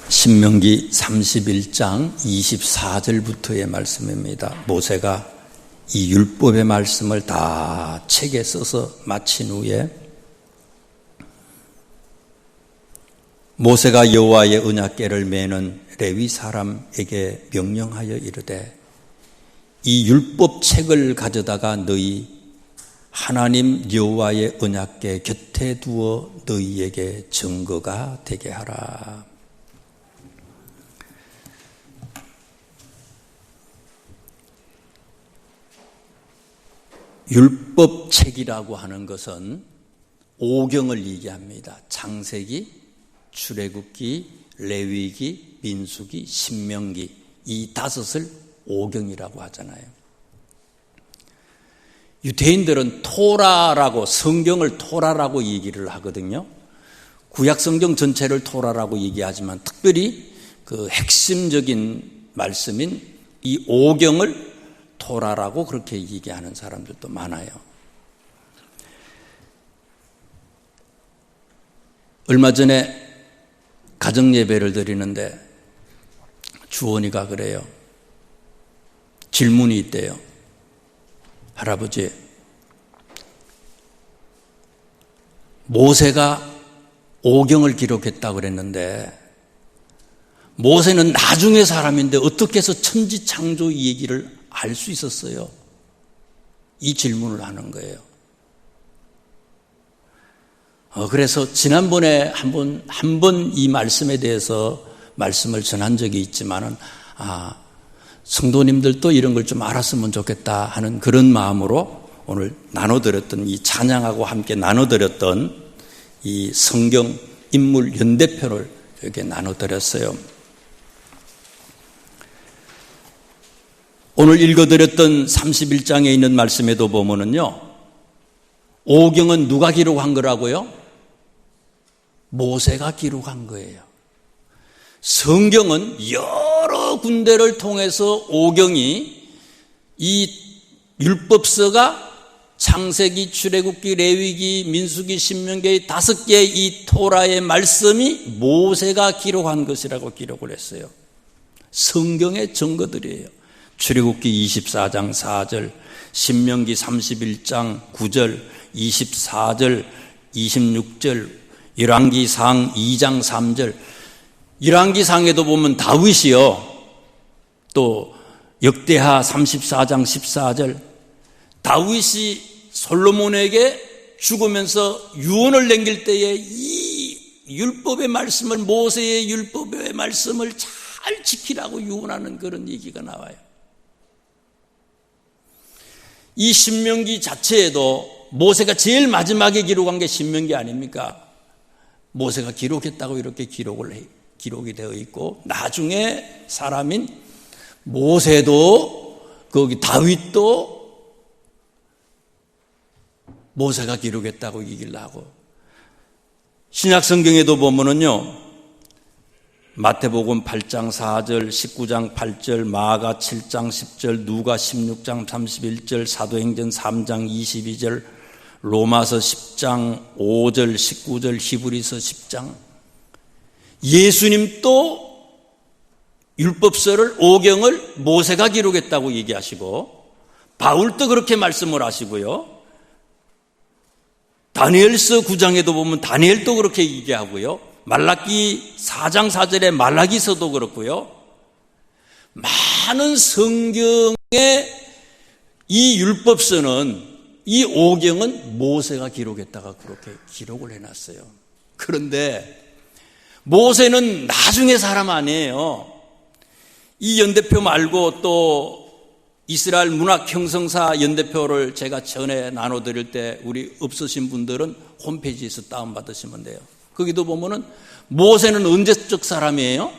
신명기 31장 24절부터의 말씀입니다. 모세가 이 율법의 말씀을 다 책에 써서 마친 후에 모세가 여호와의 언약궤를 메는 레위 사람에게 명령하여 이르되 이 율법책을 가져다가 너희 하나님 여호와의 언약궤 곁에 두어 너희에게 증거가 되게 하라. 율법책이라고 하는 것은 오경을 얘기합니다. 창세기, 출애굽기, 레위기, 민수기, 신명기 이 다섯을 오경이라고 하잖아요. 유대인들은 토라라고 성경을 토라라고 얘기를 하거든요. 구약 성경 전체를 토라라고 얘기하지만 특별히 그 핵심적인 말씀인 이 오경을 토라라고 그렇게 얘기하는 사람들도 많아요. 얼마 전에 가정예배를 드리는데 주원이가 그래요. 질문이 있대요. 할아버지, 모세가 오경을 기록했다고 그랬는데 모세는 나중에 사람인데 어떻게 해서 천지창조 이 얘기를 알 수 있었어요? 이 질문을 하는 거예요. 그래서 지난번에 한 번 이 말씀에 대해서 말씀을 전한 적이 있지만은 성도님들도 이런 걸 좀 알았으면 좋겠다 하는 그런 마음으로 오늘 나눠드렸던 이 찬양하고 함께 나눠드렸던 이 성경 인물 연대표를 이렇게 나눠드렸어요. 오늘 읽어드렸던 31장에 있는 말씀에도 보면은요, 오경은 누가 기록한 거라고요? 모세가 기록한 거예요. 성경은 여러 군데를 통해서 오경이 이 율법서가 창세기, 출애굽기, 레위기, 민수기, 신명기 5개의 이 토라의 말씀이 모세가 기록한 것이라고 기록을 했어요. 성경의 증거들이에요. 출애굽기 24장 4절, 신명기 31장 9절, 24절, 26절, 열왕기상 2장 3절, 열왕기상에도 보면 다윗이요, 또 역대하 34장 14절, 다윗이 솔로몬에게 죽으면서 유언을 남길 때에 이 율법의 말씀을, 모세의 율법의 말씀을 잘 지키라고 유언하는 그런 얘기가 나와요. 이 신명기 자체에도 모세가 제일 마지막에 기록한 게 신명기 아닙니까? 모세가 기록했다고 이렇게 기록이 되어 있고, 나중에 사람인 모세도, 거기 다윗도 모세가 기록했다고 얘기를 하고, 신약 성경에도 보면은요, 마태복음 8장 4절, 19장 8절, 마가 7장 10절, 누가 16장 31절, 사도행전 3장 22절, 로마서 10장 5절, 19절, 히브리서 10장. 예수님도 율법서를, 오경을 모세가 기록했다고 얘기하시고, 바울도 그렇게 말씀을 하시고요. 다니엘서 9장에도 보면 다니엘도 그렇게 얘기하고요. 말라기 4장 4절에 말라기서도 그렇고요. 많은 성경의 이 율법서는, 이 오경은 모세가 기록했다가 그렇게 기록을 해놨어요. 그런데 모세는 나중에 사람 아니에요. 이 연대표 말고 또 이스라엘 문학 형성사 연대표를 제가 전에 나눠드릴 때 우리 없으신 분들은 홈페이지에서 다운받으시면 돼요. 거기도 보면은 모세는 언제적 사람이에요?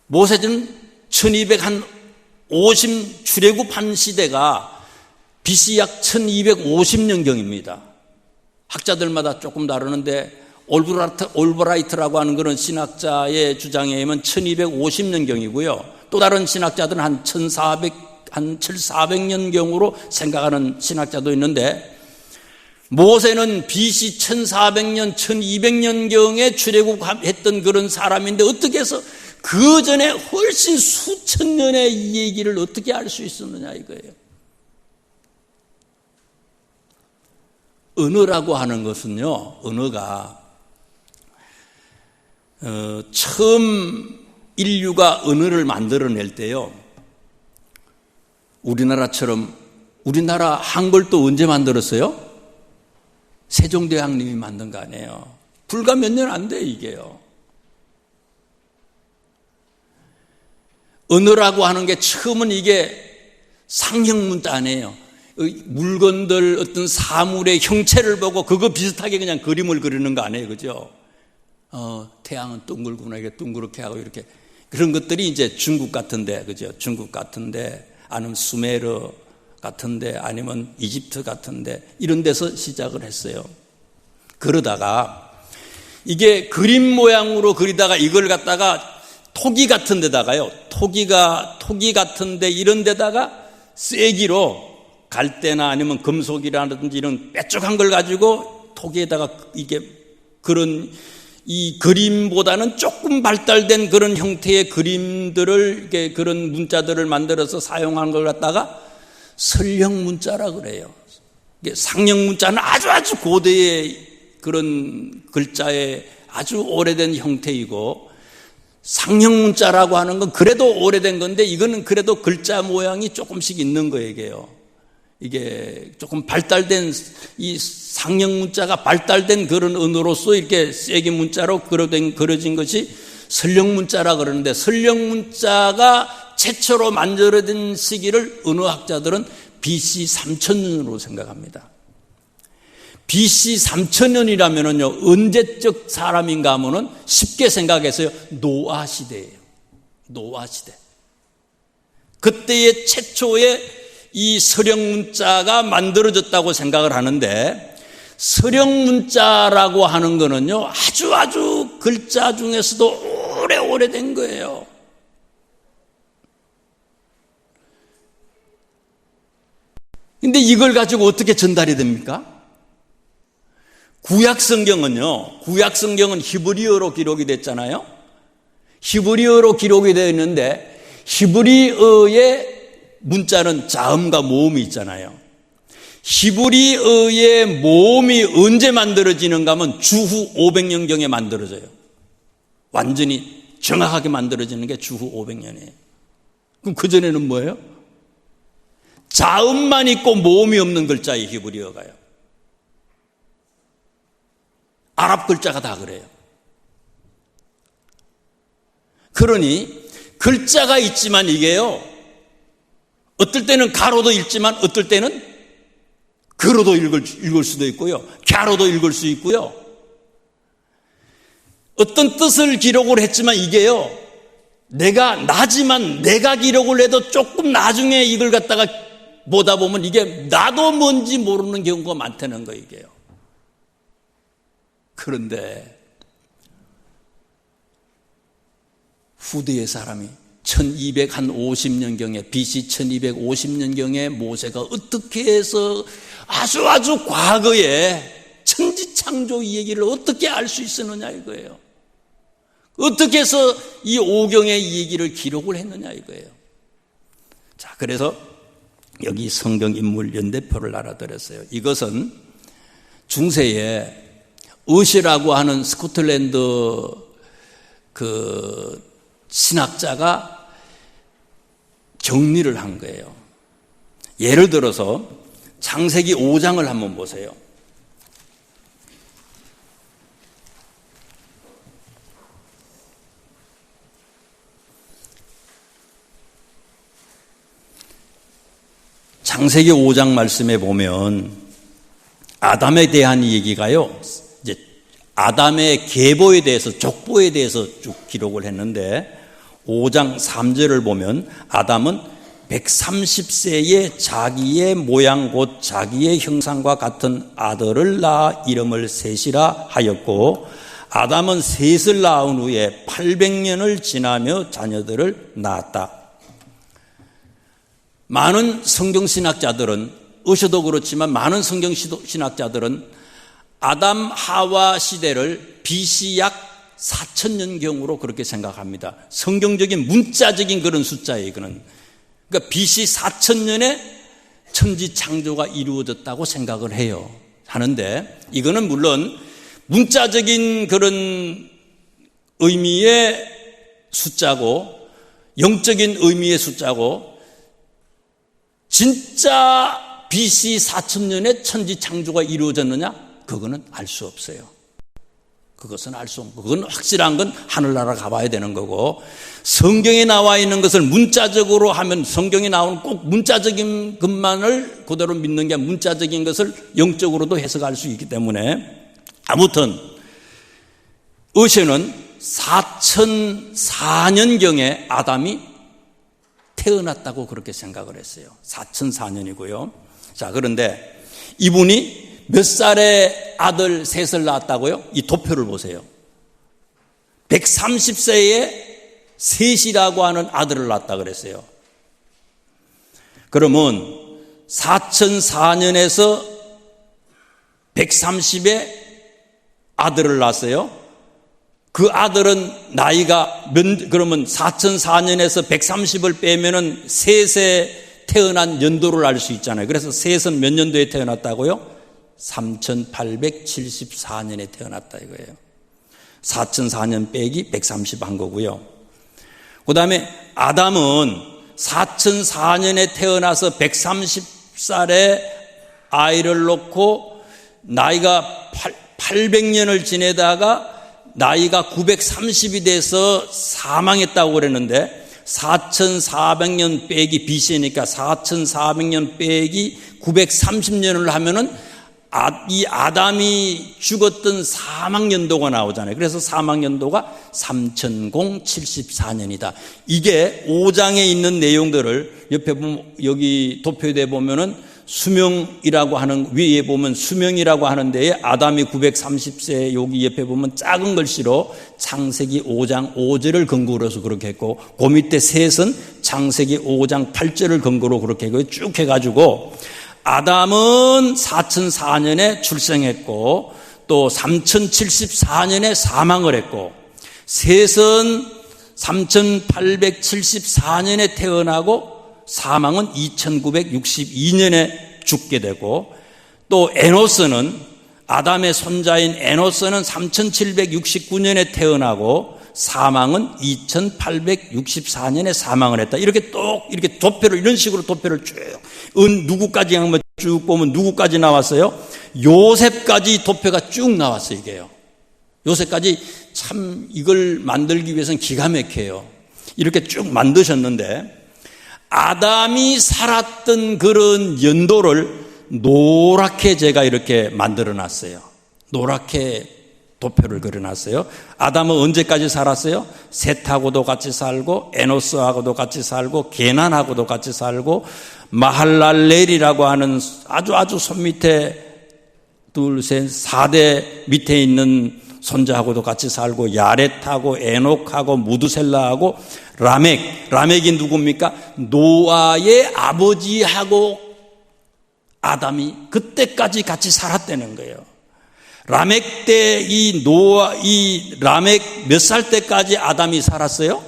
모세는 1250 출애굽한 시대가 BC 약 1250년경입니다. 학자들마다 조금 다르는데 올브라이트라고 하는 그런 신학자의 주장에 의하면 1250년경이고요. 또 다른 신학자들은 한 1400년경으로 생각하는 신학자도 있는데, 모세는 BC 1400년, 1200년경에 출애굽했던 그런 사람인데 어떻게 해서 그 전에 훨씬 수천 년의 이 얘기를 어떻게 알 수 있었느냐 이거예요. 언어라고 하는 것은요, 언어가 처음 인류가 언어를 만들어낼 때요, 우리나라 한글도 언제 만들었어요? 세종대왕님이 만든 거 아니에요. 불과 몇 년 안 돼 이게요. 언어라고 하는 게 처음은 이게 상형문자 아니에요. 물건들 어떤 사물의 형체를 보고 그거 비슷하게 그냥 그림을 그리는 거 아니에요, 그죠? 태양은 둥글구나, 이게 둥그렇게 하고 이렇게 그런 것들이 이제 중국 같은데, 그죠? 중국 같은데, 아니면 수메르 같은데, 아니면 이집트 같은데 이런 데서 시작을 했어요. 그러다가 이게 그림 모양으로 그리다가 이걸 갖다가 토기 같은 데다가요, 토기 같은데 이런 데다가 쐐기로 갈대나 아니면 금속이라든지 이런 빼쪽한 걸 가지고 토기에다가 이게 그런 이 그림보다는 조금 발달된 그런 형태의 그림들을 이렇게 그런 문자들을 만들어서 사용한 걸 갖다가 설령 문자라 그래요. 이게 상형 문자는 아주 고대의 그런 글자의 아주 오래된 형태이고, 상형 문자라고 하는 건 그래도 오래된 건데 이거는 그래도 글자 모양이 조금씩 있는 거예요. 이게 조금 발달된 이 상형 문자가 발달된 그런 언어로서 이렇게 쐐기 문자로 그려진 것이 설령 문자라 그러는데, 설령 문자가 최초로 만들어진 시기를 언어학자들은 BC 3000년으로 생각합니다. BC 3000년이라면요 언제적 사람인가 하면은 쉽게 생각해서요, 노아 시대예요. 노아 시대. 그때의 최초의 이 서령 문자가 생각을 하는데, 서령 문자라고 하는 거는요 아주 글자 중에서도 오래된 거예요. 근데 이걸 가지고 어떻게 전달이 됩니까? 구약 성경은 히브리어로 기록이 됐잖아요. 히브리어로 기록이 되어 있는데 히브리어의 문자는 자음과 모음이 있잖아요. 히브리어의 모음이 언제 만들어지는가 하면 주후 500년경에 만들어져요. 완전히 정확하게 만들어지는 게 주후 500년이에요. 그럼 그전에는 뭐예요? 자음만 있고 모음이 없는 글자예요, 히브리어가요. 아랍 글자가 다 그래요. 그러니 글자가 있지만 이게요, 어떨 때는 가로도 읽지만 어떨 때는 가로도 읽을 수도 있고요, 갸로도 읽을 수 있고요. 어떤 뜻을 기록을 했지만 이게요, 나지만 내가 기록을 해도 조금 나중에 이걸 갖다가 보다 보면 이게 나도 뭔지 모르는 경우가 많다는 거예요, 이게요. 그런데 후대의 사람이 1250년경에 BC 1250년경에 모세가 어떻게 해서 아주 과거에 천지창조 이 얘기를 어떻게 알 수 있었느냐 이거예요. 어떻게 해서 이 오경의 이 얘기를 기록을 했느냐 이거예요. 자, 그래서 여기 성경 인물 연대표를 알아들었어요. 이것은 중세에 어시라고 하는 스코틀랜드 그 신학자가 정리를 한 거예요. 예를 들어서 창세기 5장을 한번 보세요. 창세기 5장 말씀에 보면 아담에 대한 얘기가요, 이제 아담의 계보에 대해서, 족보에 대해서 쭉 기록을 했는데 5장 3절을 보면 아담은 130세에 자기의 모양 곧 자기의 형상과 같은 아들을 낳아 이름을 셋이라 하였고, 아담은 셋을 낳은 후에 800년을 지나며 자녀들을 낳았다. 많은 성경신학자들은 어셔도 그렇지만 많은 성경 신학자들은 아담 하와 시대를 BC 약 4000년경으로 그렇게 생각합니다. 성경적인 문자적인 그런 숫자예요. 이거는. 그러니까 BC 4000년에 천지 창조가 이루어졌다고 생각을 해요. 하는데 이거는 물론 문자적인 그런 의미의 숫자고 영적인 의미의 숫자고 진짜 BC 4000년에 천지 창조가 이루어졌느냐? 그거는 알 수 없어요. 그것은 알 수 없고 그건 확실한 건 하늘나라 가봐야 되는 거고 성경에 나와 있는 것을 문자적으로 하면 성경에 나오는 꼭 문자적인 것만을 그대로 믿는 게 문자적인 것을 영적으로도 해석할 수 있기 때문에 아무튼 어셔는 4004년경에 아담이 태어났다고 그렇게 생각을 했어요. 4004년이고요. 자, 그런데 이분이 몇 살에 아들 셋을 낳았다고요? 이 도표를 보세요. 130세에 셋이라고 하는 아들을 낳았다 그랬어요. 그러면 4004년에서 130에 아들을 낳았어요. 그 아들은 나이가 그러면 4004년에서 130을 빼면은 셋에 태어난 연도를 알 수 있잖아요. 그래서 셋은 몇 년도에 태어났다고요? 3874년에 태어났다 이거예요. 4004년 빼기 130 한 거고요. 그 다음에 아담은 4004년에 태어나서 130살에 아이를 놓고 나이가 800년을 지내다가 나이가 930이 돼서 사망했다고 그랬는데 4400년 빼기 BC니까 4400년 빼기 930년을 하면은 이 아담이 죽었던 사망연도가 나오잖아요. 그래서 사망연도가 3074년이다. 이게 5장에 있는 내용들을 옆에 보면 여기 도표에 보면은 수명이라고 하는 위에 보면 수명이라고 하는 데에 아담이 930세 여기 옆에 보면 작은 글씨로 창세기 5장 5절을 근거로 해서 그렇게 했고 그 밑에 셋은 창세기 5장 8절을 근거로 그렇게 했고 쭉 해가지고 아담은 4004년에 출생했고 또 3074년에 사망을 했고 셋은 3874년에 태어나고 사망은 2962년에 죽게 되고 또 에노스는 아담의 손자인 에노스는 3769년에 태어나고 사망은 2864년에 사망을 했다. 이렇게 이렇게 도표를 이런 식으로 도표를 쭉 누구까지 한번 쭉 보면 누구까지 나왔어요? 요셉까지 도표가 쭉 나왔어요. 이게요. 요셉까지 참 이걸 만들기 위해서는 기가 막혀요. 이렇게 쭉 만드셨는데 아담이 살았던 그런 연도를 노랗게 제가 이렇게 만들어 놨어요. 노랗게 도표를 그려놨어요. 아담은 언제까지 살았어요? 셋하고도 같이 살고 에노스하고도 같이 살고 게난하고도 같이 살고 마할랄렐이라고 하는 아주 손 밑에 둘, 셋, 4대 밑에 있는 손자하고도 같이 살고 야렛하고 에녹하고 무드셀라하고 라멕이 누굽니까? 노아의 아버지하고 아담이 그때까지 같이 살았다는 거예요. 라멕 때 이 라멕 몇 살 때까지 아담이 살았어요?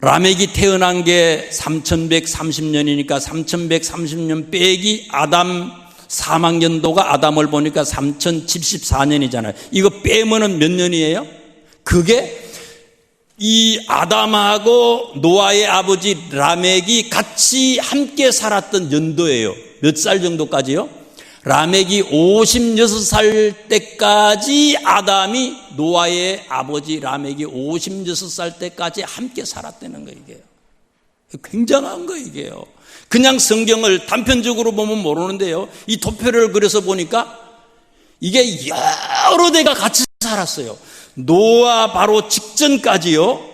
라멕이 태어난 게 3130년이니까 3130년 빼기 아담 사망연도가 아담을 보니까 3074년이잖아요. 이거 빼면은 몇 년이에요? 그게 이 아담하고 노아의 아버지 라멕이 같이 함께 살았던 연도예요. 몇 살 정도까지요? 라멕이 56살 때까지 아담이 노아의 아버지 라멕이 56살 때까지 함께 살았다는 거예요. 이게요. 굉장한 거예요. 이게요. 그냥 성경을 단편적으로 보면 모르는데요. 이 도표를 그려서 보니까 이게 여러 대가 같이 살았어요. 노아 바로 직전까지요.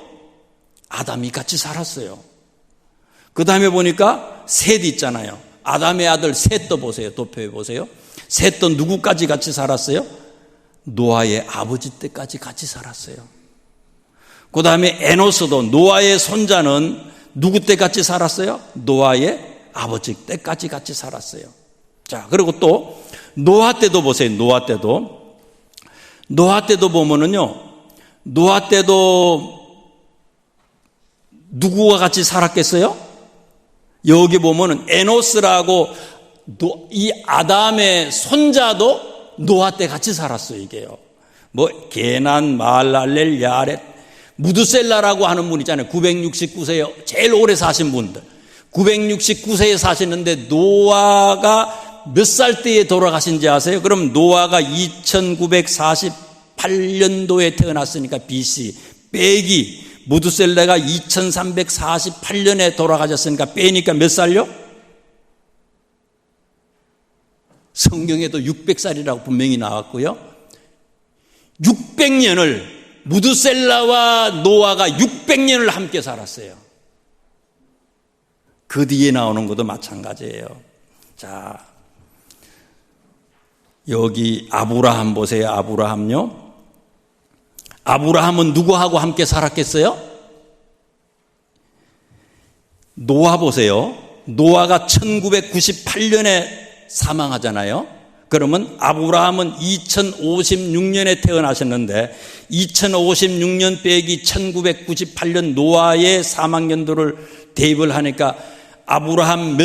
아담이 같이 살았어요. 그 다음에 보니까 셋 있잖아요. 아담의 아들 셋도 보세요. 도표에 보세요. 셋도 누구까지 같이 살았어요? 노아의 아버지 때까지 같이 살았어요. 그 다음에 에노스도 노아의 손자는 누구 때 같이 살았어요? 노아의 아버지 때까지 같이 살았어요. 자, 그리고 또 노아 때도 보세요. 노아 때도 보면은요, 노아 때도 누구와 같이 살았겠어요? 여기 보면은 에노스라고 이 아담의 손자도 노아 때 같이 살았어요. 이게요. 뭐 게난, 마할랄렐, 야렛, 무드셀라라고 하는 분 있잖아요. 969세에 제일 오래 사신 분들. 969세에 사시는데 노아가 몇 살 때에 돌아가신지 아세요? 그럼 노아가 2948년도에 태어났으니까 BC 빼기 무드셀라가 2348년에 돌아가셨으니까 빼니까 몇 살요? 성경에도 600살이라고 분명히 나왔고요. 600년을 무드셀라와 노아가 600년을 함께 살았어요. 그 뒤에 나오는 것도 마찬가지예요. 자, 여기 아브라함 보세요. 아브라함요. 아브라함은 누구하고 함께 살았겠어요? 노아 보세요. 노아가 1998년에 사망하잖아요. 그러면 아브라함은 2056년에 태어나셨는데 2056년 빼기 1998년 노아의 사망연도를 대입을 하니까 아브라함이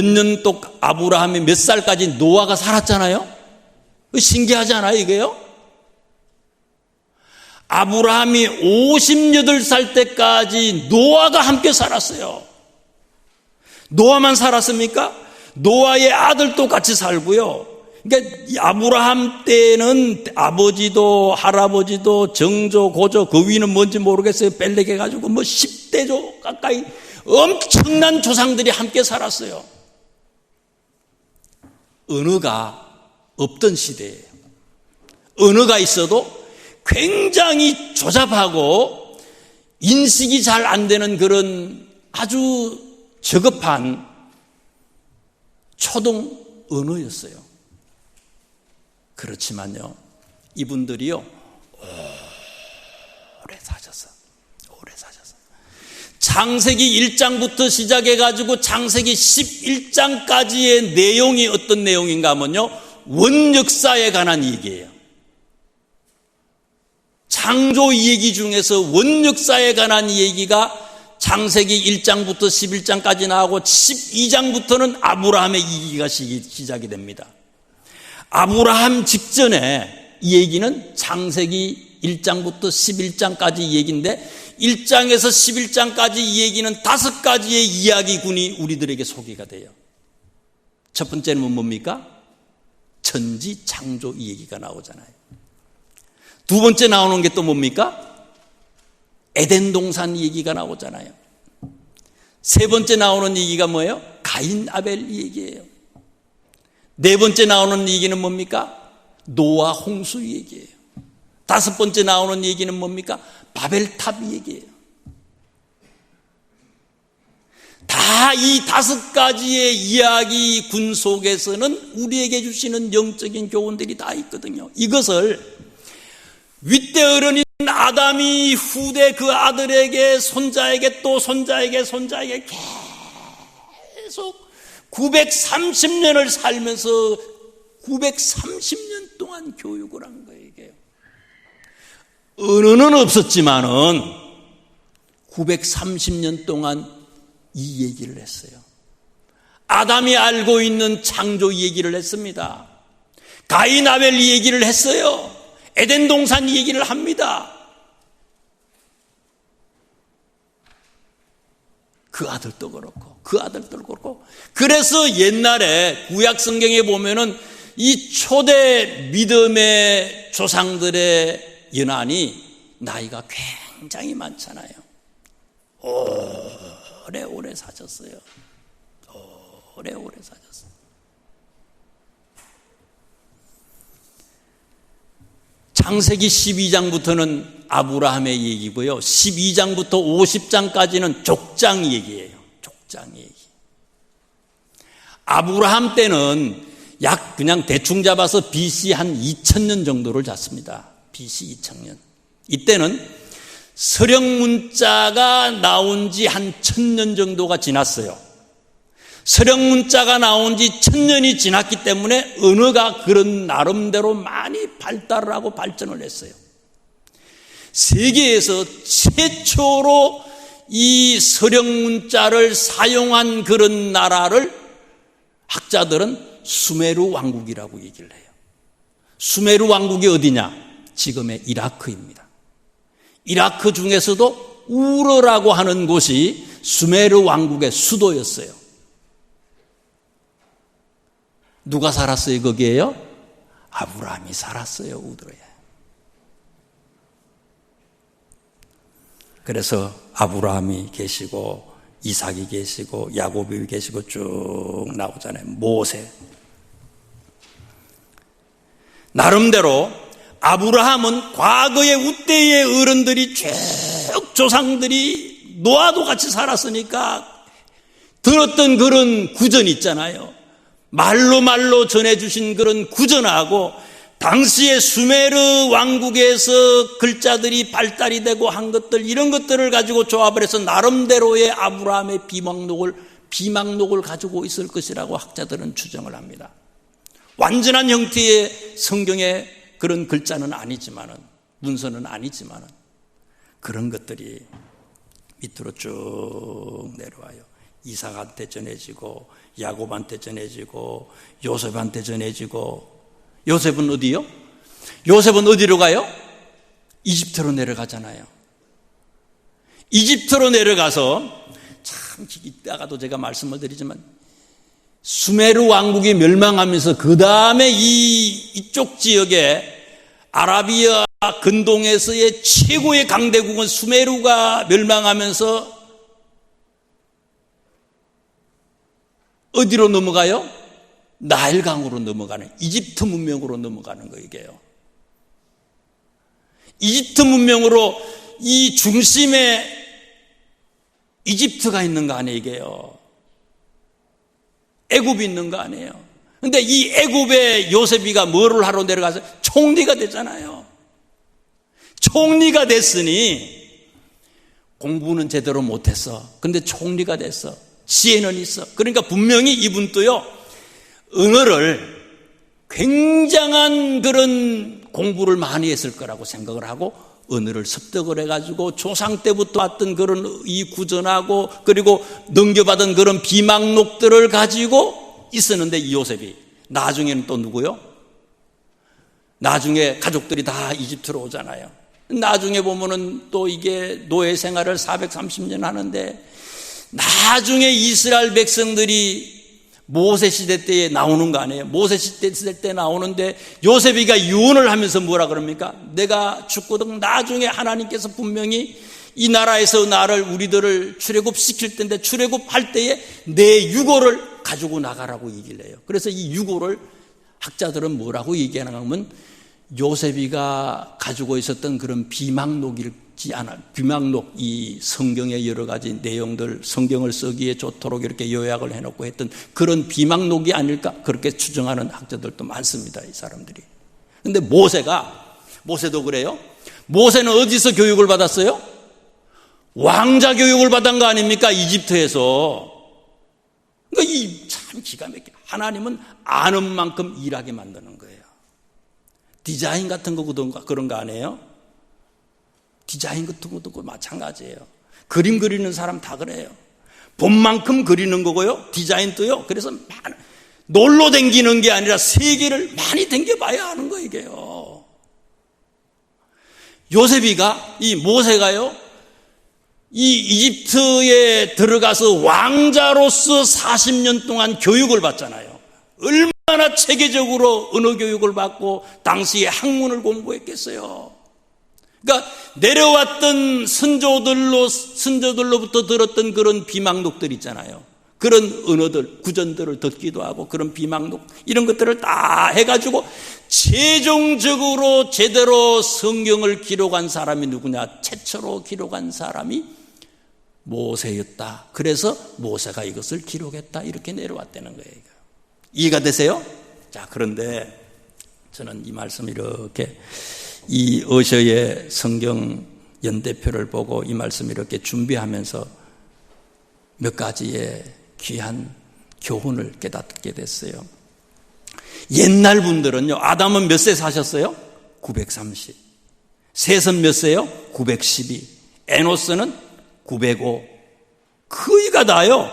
몇 살까지 노아가 살았잖아요. 신기하지 않아요, 이게요? 아브라함이 58살 때까지 노아가 함께 살았어요. 노아만 살았습니까? 노아의 아들도 같이 살고요. 그러니까 아브라함 때는 아버지도 할아버지도 정조 고조 그 위는 뭔지 모르겠어요. 뺄레게 가지고 뭐 10대조 가까이 엄청난 조상들이 함께 살았어요. 언어가 없던 시대예요. 언어가 있어도 굉장히 조잡하고 인식이 잘 안 되는 그런 아주 저급한 초동 언어였어요. 그렇지만요, 이분들이요, 오래 사셨어. 창세기 1장부터 시작해가지고 창세기 11장까지의 내용이 어떤 내용인가 하면요, 원역사에 관한 얘기예요. 창조 얘기 중에서 원역사에 관한 얘기가 창세기 1장부터 11장까지 나오고 12장부터는 아브라함의 얘기가 시작이 됩니다. 아브라함 직전에 이 얘기는 창세기 1장부터 11장까지 얘기인데 1장에서 11장까지 이 얘기는 5가지의 이야기군이 우리들에게 소개가 돼요. 첫 번째는 뭡니까? 천지 창조 이 얘기가 나오잖아요. 두 번째 나오는 게 또 뭡니까? 에덴 동산 얘기가 나오잖아요. 세 번째 나오는 얘기가 뭐예요? 가인 아벨 얘기예요. 네 번째 나오는 얘기는 뭡니까? 노아 홍수 얘기예요. 다섯 번째 나오는 얘기는 뭡니까? 바벨탑 얘기예요. 다 이 5가지의 이야기군 속에서는 우리에게 주시는 영적인 교훈들이 다 있거든요. 이것을 윗대 어른인 아담이 후대 그 아들에게 손자에게 또 손자에게 계속 930년을 살면서 930년 동안 교육을 한 거예요. 이게 언어는 없었지만은 930년 동안 이 얘기를 했어요. 아담이 알고 있는 창조 얘기를 했습니다. 가인 아벨 얘기를 했어요. 에덴 동산 얘기를 합니다. 그 아들도 그렇고 그래서 옛날에 구약 성경에 보면은 이 초대 믿음의 조상들의 연한이 나이가 굉장히 많잖아요. 오래 사셨어요. 오래 사셨어요. 창세기 12장부터는 아브라함의 얘기고요. 12장부터 50장까지는 족장 얘기예요. 족장 얘기. 아브라함 때는 약 그냥 대충 잡아서 BC 한 2000년 정도를 잡습니다. BC 2000년. 이때는 서령 문자가 나온 지 한 1000년 정도가 지났어요. 서령 문자가 나온 지 1000년이 지났기 때문에 언어가 그런 나름대로 많이 발달을 하고 발전을 했어요. 세계에서 최초로 이 서령 문자를 사용한 그런 나라를 학자들은 수메르 왕국이라고 얘기를 해요. 수메르 왕국이 어디냐? 지금의 이라크입니다. 이라크 중에서도 우르라고 하는 곳이 수메르 왕국의 수도였어요. 누가 살았어요 거기에요? 아브라함이 살았어요. 우르에. 그래서 아브라함이 계시고 이삭이 계시고 야곱이 계시고 쭉 나오잖아요. 모세. 나름대로 아브라함은 과거의 우때의 어른들이 쭉 조상들이 노아도 같이 살았으니까 들었던 그런 구전이 있잖아요. 말로 전해주신 그런 구전하고 당시의 수메르 왕국에서 글자들이 발달이 되고 한 것들, 이런 것들을 가지고 조합을 해서 나름대로의 아브라함의 비망록을 가지고 있을 것이라고 학자들은 추정을 합니다. 완전한 형태의 성경의 그런 글자는 아니지만은, 문서는 아니지만은 그런 것들이 밑으로 쭉 내려와요. 이삭한테 전해지고 야곱한테 전해지고 요셉한테 전해지고. 요셉은 어디요? 요셉은 어디로 가요? 이집트로 내려가잖아요. 이집트로 내려가서 참 이따가도 제가 말씀을 드리지만 수메르 왕국이 멸망하면서 그 다음에 이쪽 지역에 아라비아 근동에서의 최고의 강대국은 수메르가 멸망하면서 어디로 넘어가요? 나일강으로 넘어가는, 이집트 문명으로 넘어가는 거 이게요. 이집트 문명으로 이 중심에 이집트가 있는 거 아니에요 이게요. 애굽이 있는 거 아니에요. 근데 이 애굽에 요셉이가 뭐를 하러 내려가서 총리가 됐잖아요. 총리가 됐으니 공부는 제대로 못했어. 근데 총리가 됐어. 지혜는 있어. 그러니까 분명히 이분도요, 언어를 굉장한 그런 공부를 많이 했을 거라고 생각을 하고 언어를 습득을 해가지고 조상 때부터 왔던 그런 이 구전하고 그리고 넘겨받은 그런 비망록들을 가지고 있었는데, 이 요셉이 나중에는 또 누구요? 나중에 가족들이 다 이집트로 오잖아요. 나중에 보면은 또 이게 노예 생활을 430년 하는데, 나중에 이스라엘 백성들이 모세 시대 때에 나오는 거 아니에요? 모세 시대 때 나오는데 요셉이가 유언을 하면서 뭐라 그럽니까? 내가 죽거든 나중에 하나님께서 분명히 이 나라에서 우리들을 출애굽시킬 텐데 출애굽할 때에 내 유고를 가지고 나가라고 얘기를 해요. 그래서 이 유고를 학자들은 뭐라고 얘기하는가 하면 요셉이가 가지고 있었던 그런 비망록이지 않아. 비망록, 이 성경의 여러 가지 내용들, 성경을 쓰기에 좋도록 이렇게 요약을 해놓고 했던 그런 비망록이 아닐까, 그렇게 추정하는 학자들도 많습니다, 이 사람들이. 근데 모세도 그래요. 모세는 어디서 교육을 받았어요? 왕자 교육을 받은 거 아닙니까? 이집트에서. 그러니까 이 참 기가 막혀. 하나님은 아는 만큼 일하게 만드는 거예요. 디자인 같은 거 그런 거 아니에요? 디자인 같은 것도 마찬가지예요. 그림 그리는 사람 다 그래요. 본 만큼 그리는 거고요. 디자인도요. 그래서 놀러 댕기는 게 아니라 세계를 많이 댕겨봐야 하는 거 이게요. 요셉이가, 이 모세가요, 이 이집트에 들어가서 왕자로서 40년 동안 교육을 받잖아요. 얼마나 체계적으로 언어 교육을 받고 당시에 학문을 공부했겠어요. 그러니까 내려왔던 선조들로부터 들었던 그런 비망록들 있잖아요. 그런 언어들, 구전들을 듣기도 하고 그런 비망록, 이런 것들을 다 해가지고 최종적으로 제대로 성경을 기록한 사람이 누구냐? 최초로 기록한 사람이 모세였다. 그래서 모세가 이것을 기록했다. 이렇게 내려왔다는 거예요. 이해가 되세요? 자, 그런데 저는 이 말씀 이렇게 이 어셔의 성경 연대표를 보고 이 말씀 이렇게 준비하면서 몇 가지의 귀한 교훈을 깨닫게 됐어요. 옛날 분들은요, 아담은 몇 세 사셨어요? 930. 셋은 몇 세요? 912. 에노스는 905. 거의가 다요.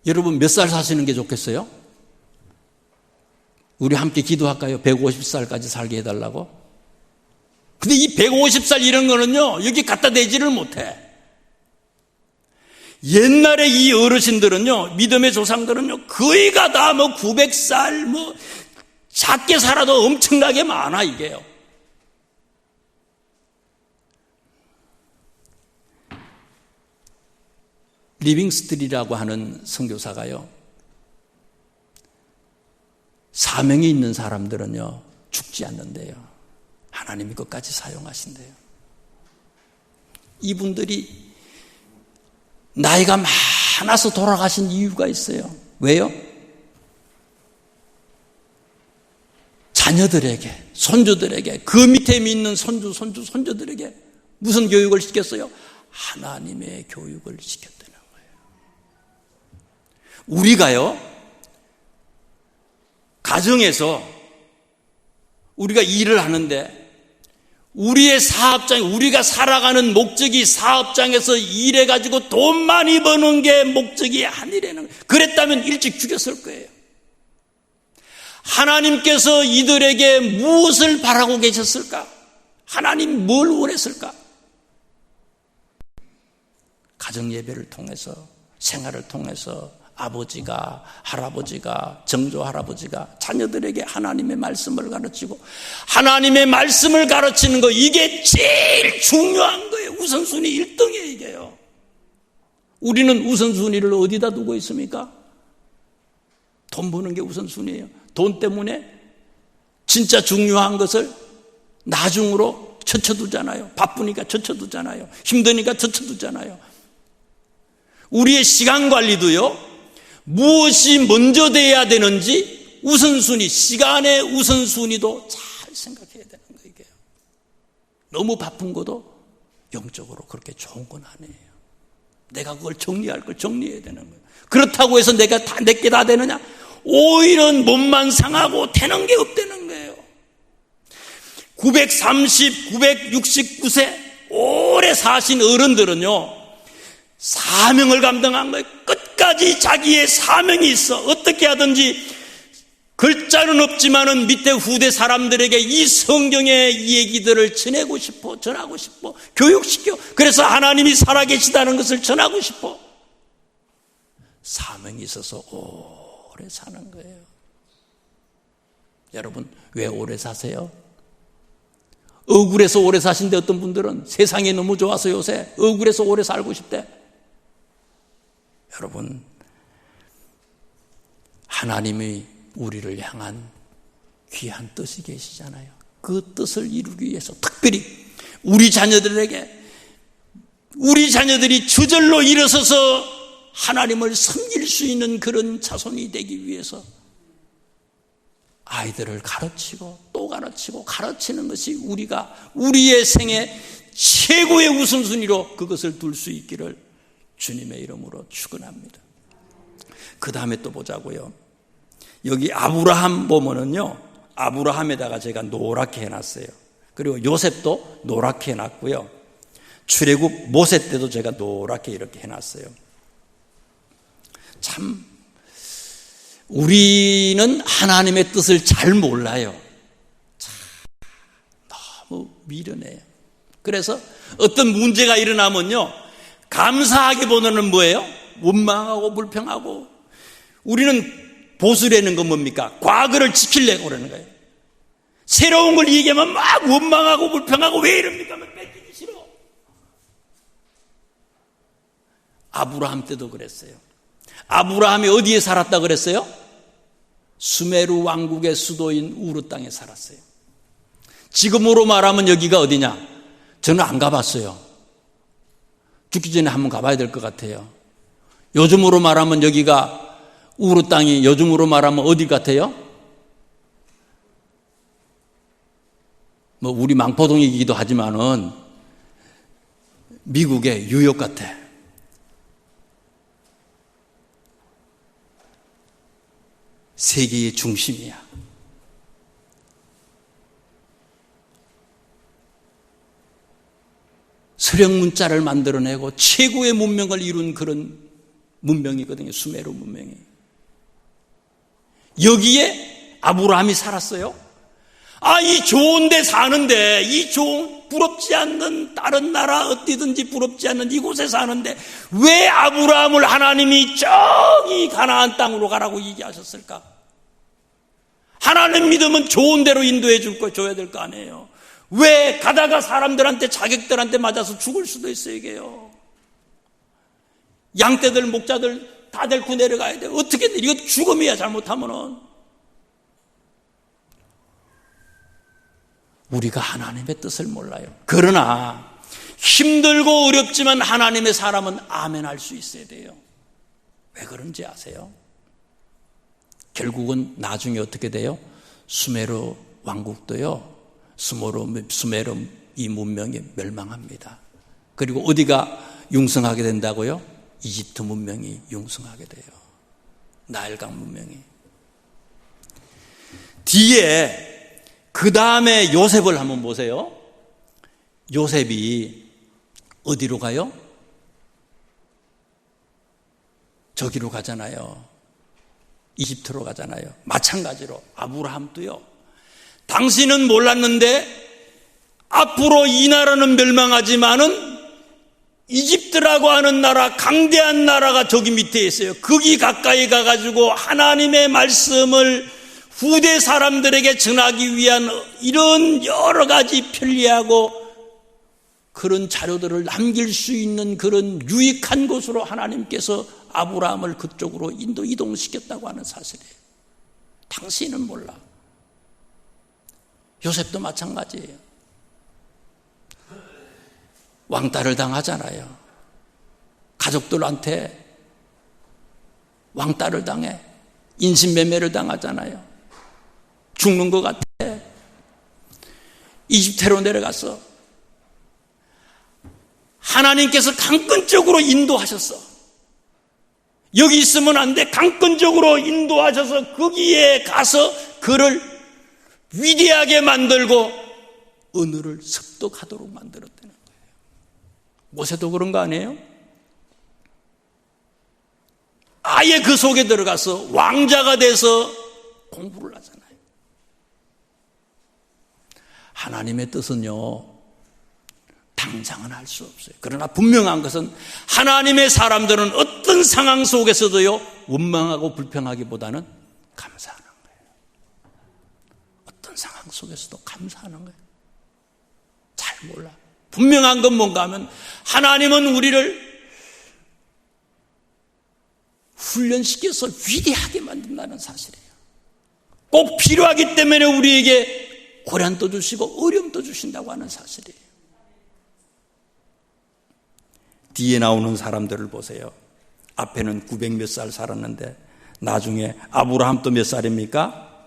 여러분 몇 살 사시는 게 좋겠어요? 우리 함께 기도할까요? 150살까지 살게 해달라고? 근데 이 150살 이런 거는요, 여기 갖다 대지를 못해. 옛날에 이 어르신들은요, 믿음의 조상들은요, 거의가 다 900살, 작게 살아도 엄청나게 많아, 이게요. 리빙스트리라고 하는 선교사가요, 사명이 있는 사람들은요, 죽지 않는데요. 하나님이 끝까지 사용하신대요. 이분들이 나이가 많아서 돌아가신 이유가 있어요. 왜요? 자녀들에게, 손주들에게, 그 밑에 있는 손주들에게 무슨 교육을 시켰어요? 하나님의 교육을 시켰다는 거예요. 우리가요, 가정에서 우리가 일을 하는데 우리의 사업장, 우리가 살아가는 목적이 사업장에서 일해가지고 돈 많이 버는 게 목적이 아니라는 거예요. 그랬다면 일찍 죽였을 거예요. 하나님께서 이들에게 무엇을 바라고 계셨을까? 하나님 뭘 원했을까? 가정예배를 통해서, 생활을 통해서 아버지가, 할아버지가, 정조 할아버지가 자녀들에게 하나님의 말씀을 가르치고, 하나님의 말씀을 가르치는 거, 이게 제일 중요한 거예요. 우선순위 1등이에요, 이게요. 우리는 우선순위를 어디다 두고 있습니까? 돈 버는 게 우선순위예요. 돈 때문에 진짜 중요한 것을 나중으로 젖혀두잖아요. 바쁘니까 젖혀두잖아요. 힘드니까 젖혀두잖아요. 우리의 시간 관리도요, 무엇이 먼저 돼야 되는지 우선순위, 시간의 우선순위도 잘 생각해야 되는 거예요. 이게요. 너무 바쁜 것도 영적으로 그렇게 좋은 건 아니에요. 내가 그걸 정리할 걸 정리해야 되는 거예요. 그렇다고 해서 내가 내게 다 되느냐? 오히려 몸만 상하고 되는 게 없다는 거예요. 969세 오래 사신 어른들은요, 사명을 감당한 거예요. 끝까지 자기의 사명이 있어. 어떻게 하든지 글자는 없지만은 밑에 후대 사람들에게 이 성경의 얘기들을 전하고 싶어, 교육시켜. 그래서 하나님이 살아계시다는 것을 전하고 싶어. 사명이 있어서 오래 사는 거예요. 여러분, 왜 오래 사세요? 억울해서 오래 사신데 어떤 분들은 세상이 너무 좋아서 요새 억울해서 오래 살고 싶대. 여러분, 하나님이 우리를 향한 귀한 뜻이 계시잖아요. 그 뜻을 이루기 위해서 특별히 우리 자녀들이 저절로 일어서서 하나님을 섬길 수 있는 그런 자손이 되기 위해서 아이들을 가르치고 또 가르치고 가르치는 것이 우리의 생애 최고의 우선순위로 그것을 둘 수 있기를 주님의 이름으로 축원합니다. 그 다음에 또 보자고요. 여기 아브라함 보면은요, 아브라함에다가 제가 노랗게 해놨어요. 그리고 요셉도 노랗게 해놨고요. 출애굽 모세 때도 제가 노랗게 이렇게 해놨어요. 참 우리는 하나님의 뜻을 잘 몰라요. 참 너무 미련해요. 그래서 어떤 문제가 일어나면요, 감사하기보다는 뭐예요? 원망하고 불평하고. 우리는 보수라는 건 뭡니까? 과거를 지키려고 그러는 거예요. 새로운 걸 얘기하면 막 원망하고 불평하고, 왜 이럽니까? 뺏기기 싫어. 아브라함 때도 그랬어요. 아브라함이 어디에 살았다 그랬어요? 수메르 왕국의 수도인 우르 땅에 살았어요. 지금으로 말하면 여기가 어디냐? 저는 안 가봤어요. 죽기 전에 한번 가봐야 될 것 같아요. 요즘으로 말하면 여기가 우르 땅이 요즘으로 말하면 어디 같아요? 뭐 우리 망포동이기도 하지만은 미국의 뉴욕 같아. 세계의 중심이야. 서령 문자를 만들어내고 최고의 문명을 이룬 그런 문명이거든요. 수메르 문명이. 여기에 아브라함이 살았어요. 이 좋은 데 사는데, 이 좋은 부럽지 않는 다른 나라 어디든지 부럽지 않는 이곳에 사는데 왜 아브라함을 하나님이 저기 가나안 땅으로 가라고 얘기하셨을까? 하나님 믿으면 좋은 데로 인도해 줘야 될 거 아니에요. 왜 가다가 사람들한테 자객들한테 맞아서 죽을 수도 있어요. 이게요. 양떼들 목자들 다 데리고 내려가야 돼요. 어떻게 이거 죽음이야. 잘못하면은. 우리가 하나님의 뜻을 몰라요. 그러나 힘들고 어렵지만 하나님의 사람은 아멘 할 수 있어야 돼요. 왜 그런지 아세요? 결국은 나중에 어떻게 돼요? 수메르 왕국도요, 수메르 이 문명이 멸망합니다. 그리고 어디가 융성하게 된다고요? 이집트 문명이 융성하게 돼요. 나일강 문명이. 뒤에 그 다음에 요셉을 한번 보세요. 요셉이 어디로 가요? 저기로 가잖아요. 이집트로 가잖아요. 마찬가지로 아브라함도요. 당신은 몰랐는데 앞으로 이 나라는 멸망하지만은 이집트라고 하는 나라, 강대한 나라가 저기 밑에 있어요. 거기 가까이 가가지고 하나님의 말씀을 후대 사람들에게 전하기 위한 이런 여러 가지 편리하고 그런 자료들을 남길 수 있는 그런 유익한 곳으로 하나님께서 아브라함을 그쪽으로 이동시켰다고 하는 사실이에요. 당신은 몰라. 요셉도 마찬가지예요. 왕따를 당하잖아요. 가족들한테 왕따를 당해. 인신매매를 당하잖아요. 죽는 것 같아. 이집트로 내려가서 하나님께서 강권적으로 인도하셨어. 여기 있으면 안 돼. 강권적으로 인도하셔서 거기에 가서 그를 위대하게 만들고 언어를 습득하도록 만들었다는 거예요. 모세도 그런 거 아니에요? 아예 그 속에 들어가서 왕자가 돼서 공부를 하잖아요. 하나님의 뜻은요, 당장은 알 수 없어요. 그러나 분명한 것은 하나님의 사람들은 어떤 상황 속에서도요, 원망하고 불평하기보다는 감사하는 거예요. 어떤 상황 속에서도 감사하는 거예요. 잘 몰라. 분명한 건 뭔가 하면 하나님은 우리를 훈련시켜서 위대하게 만든다는 사실이에요. 꼭 필요하기 때문에 우리에게 고난도 주시고 어려움도 주신다고 하는 사실이에요. 뒤에 나오는 사람들을 보세요. 앞에는 900몇 살 살았는데 나중에 아브라함도 몇 살입니까?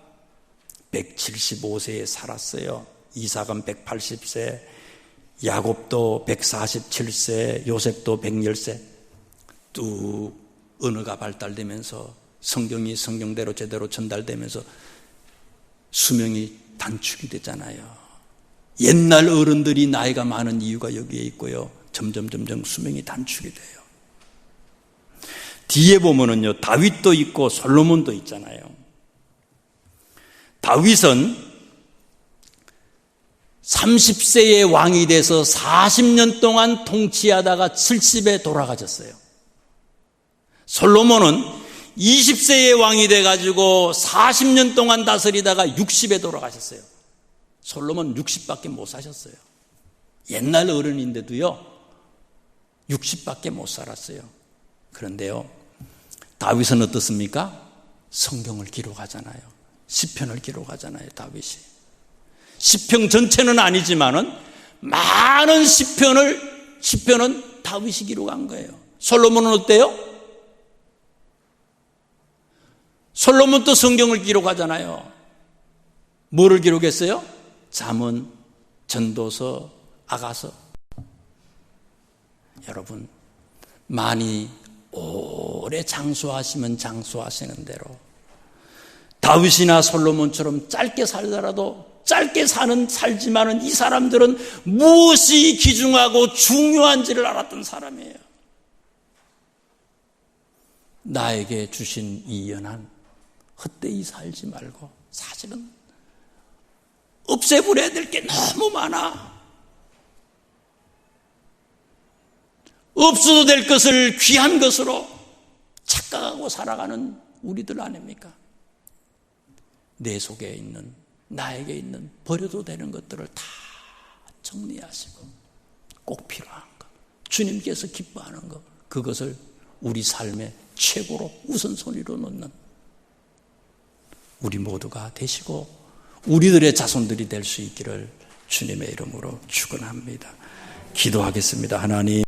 175세에 살았어요. 이삭은 180세, 야곱도 147세, 요셉도 110세. 뚝 언어가 발달되면서 성경이 성경대로 제대로 전달되면서 수명이 단축이 되잖아요. 옛날 어른들이 나이가 많은 이유가 여기에 있고요. 점점 수명이 단축이 돼요. 뒤에 보면은요, 다윗도 있고 솔로몬도 있잖아요. 다윗은 30세의 왕이 돼서 40년 동안 통치하다가 70에 돌아가셨어요. 솔로몬은 20세의 왕이 돼가지고 40년 동안 다스리다가 60에 돌아가셨어요. 솔로몬 60밖에 못 사셨어요. 옛날 어른인데도요, 60밖에 못 살았어요. 그런데요, 다윗은 어떻습니까? 성경을 기록하잖아요. 시편을 기록하잖아요. 다윗이 시편 전체는 아니지만은 많은 시편은 다윗이 기록한 거예요. 솔로몬은 어때요? 솔로몬도 성경을 기록하잖아요. 뭐를 기록했어요? 잠언, 전도서, 아가서. 여러분, 많이 오래 장수하시면 장수하시는 대로 다윗이나 솔로몬처럼 짧게 살더라도 짧게 살지만은 이 사람들은 무엇이 귀중하고 중요한지를 알았던 사람이에요. 나에게 주신 이 연한 헛되이 살지 말고, 사실은 없애버려야 될 게 너무 많아. 없어도 될 것을 귀한 것으로 착각하고 살아가는 우리들 아닙니까? 내 속에 있는, 나에게 있는 버려도 되는 것들을 다 정리하시고 꼭 필요한 것, 주님께서 기뻐하는 것, 그것을 우리 삶의 최고로 우선순위로 놓는 우리 모두가 되시고 우리들의 자손들이 될 수 있기를 주님의 이름으로 축원합니다. 기도하겠습니다. 하나님,